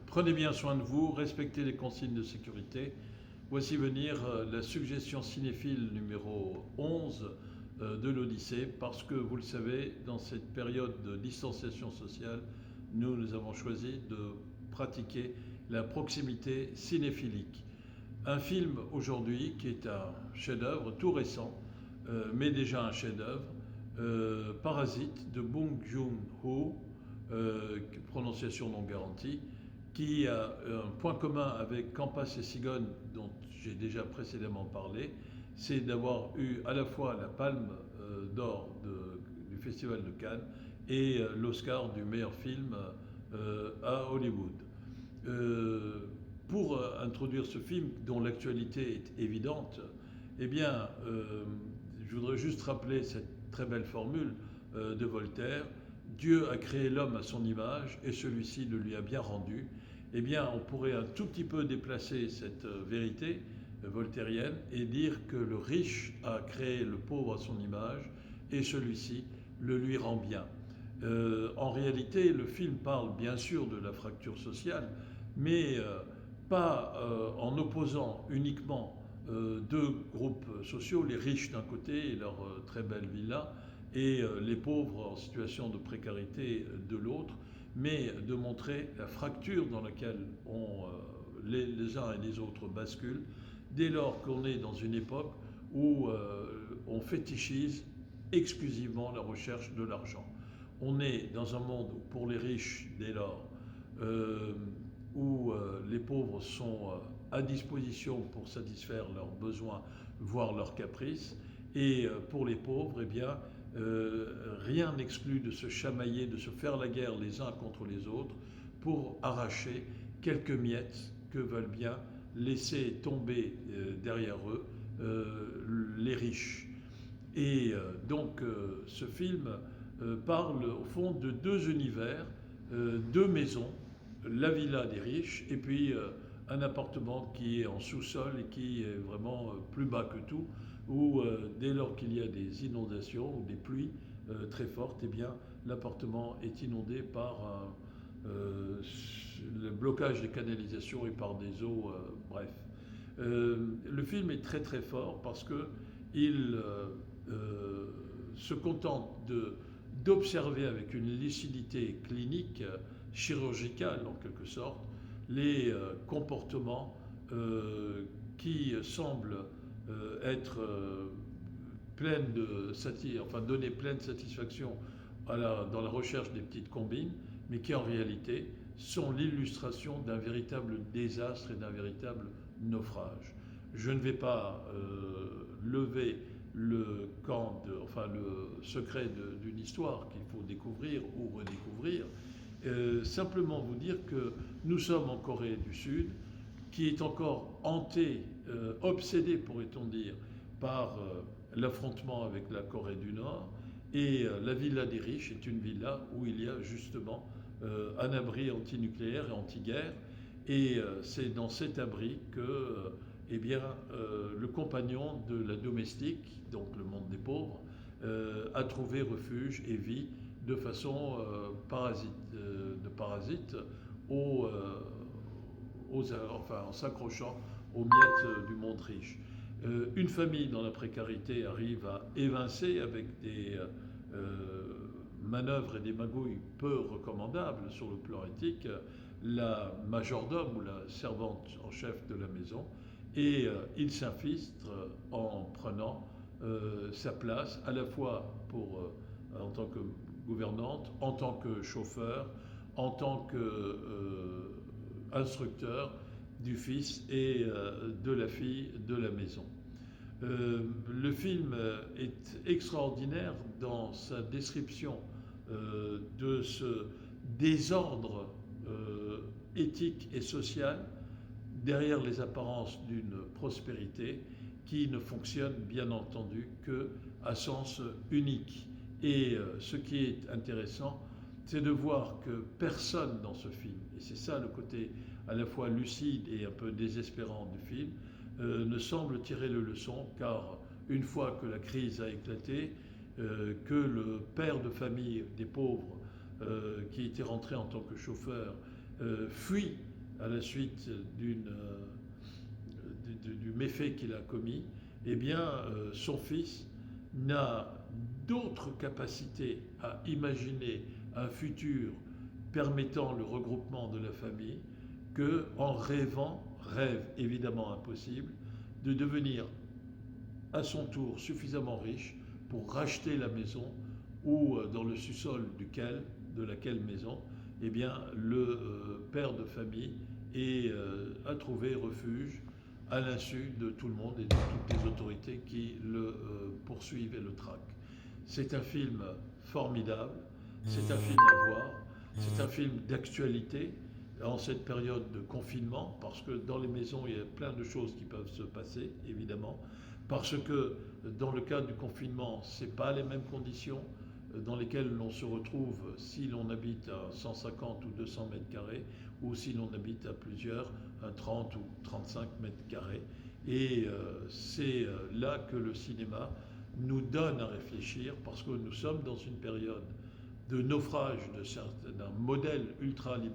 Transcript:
Prenez bien soin de vous, respectez les consignes de sécurité. Voici venir la suggestion cinéphile numéro 11 de l'Odyssée, parce que vous le savez, dans cette période de distanciation sociale, nous avons choisi de pratiquer la proximité cinéphilique. Un film aujourd'hui qui est un chef-d'œuvre tout récent, mais déjà un chef-d'œuvre, Parasite de Bong Joon-ho, prononciation non garantie, qui a un point commun avec Campas et Cigogne, dont j'ai déjà précédemment parlé, c'est d'avoir eu à la fois la Palme d'Or du Festival de Cannes et l'Oscar du meilleur film à Hollywood. Pour introduire ce film, dont l'actualité est évidente, eh bien, je voudrais juste rappeler cette très belle formule de Voltaire. Dieu a créé l'homme à son image et celui-ci le lui a bien rendu. Eh bien, on pourrait un tout petit peu déplacer cette vérité voltairienne et dire que le riche a créé le pauvre à son image et celui-ci le lui rend bien. En réalité, le film parle bien sûr de la fracture sociale, mais pas en opposant uniquement deux groupes sociaux, les riches d'un côté et leurs très belles villas, et les pauvres en situation de précarité de l'autre, mais de montrer la fracture dans laquelle les uns et les autres basculent, dès lors qu'on est dans une époque où on fétichise exclusivement la recherche de l'argent. On est dans un monde où, pour les riches, dès lors, où les pauvres sont à disposition pour satisfaire leurs besoins, voire leurs caprices, et pour les pauvres, eh bien, rien n'exclut de se chamailler, de se faire la guerre les uns contre les autres pour arracher quelques miettes que veulent bien laisser tomber derrière eux les riches. Et donc ce film parle au fond de deux univers, deux maisons, la villa des riches et puis un appartement qui est en sous-sol et qui est vraiment plus bas que tout, où dès lors qu'il y a des inondations ou des pluies très fortes, eh bien l'appartement est inondé par le blocage des canalisations et par des eaux, bref. Le film est très très fort parce qu'il se contente d'observer avec une lucidité clinique, chirurgicale en quelque sorte, les comportements qui semblent être donner pleine satisfaction dans la recherche des petites combines, mais qui en réalité sont l'illustration d'un véritable désastre et d'un véritable naufrage. Je ne vais pas lever le secret d'une histoire qu'il faut découvrir ou redécouvrir, simplement vous dire que nous sommes en Corée du Sud, qui est encore hantée, obsédée, pourrait-on dire, par l'affrontement avec la Corée du Nord, et la villa des riches est une villa où il y a justement un abri antinucléaire et anti-guerre, et c'est dans cet abri que le compagnon de la domestique, donc le monde des pauvres, a trouvé refuge et vit de façon parasite en s'accrochant aux miettes du monde riche. Une famille dans la précarité arrive à évincer avec des manœuvres et des magouilles peu recommandables sur le plan éthique la majordome ou la servante en chef de la maison, et il s'infiltre en prenant sa place à la fois en tant que gouvernante, en tant que chauffeur, en tant qu'instructeur du fils et de la fille de la maison. Le film est extraordinaire dans sa description de ce désordre éthique et social derrière les apparences d'une prospérité qui ne fonctionne bien entendu qu'à sens unique. Et ce qui est intéressant, c'est de voir que personne dans ce film, et c'est ça le côté à la fois lucide et un peu désespérant du film, ne semble tirer les leçons, car une fois que la crise a éclaté, que le père de famille des pauvres qui était rentré en tant que chauffeur fuit à la suite du méfait qu'il a commis, eh bien, son fils n'a d'autre capacité à imaginer un futur permettant le regroupement de la famille qu'en rêvant, rêve évidemment impossible, de devenir à son tour suffisamment riche pour racheter la maison ou dans le sous-sol de laquelle maison, eh bien, le père de famille a trouvé refuge à l'insu de tout le monde et de toutes les autorités qui le poursuivent et le traquent. C'est un film formidable, c'est un film à voir, c'est un film d'actualité en cette période de confinement, parce que dans les maisons, il y a plein de choses qui peuvent se passer, évidemment, parce que dans le cadre du confinement, ce n'est pas les mêmes conditions dans lesquelles l'on se retrouve si l'on habite à 150 ou 200 mètres carrés ou si l'on habite à plusieurs, à 30 ou 35 mètres carrés. Et c'est là que le cinéma nous donne à réfléchir, parce que nous sommes dans une période de naufrage d'un modèle ultra-libéral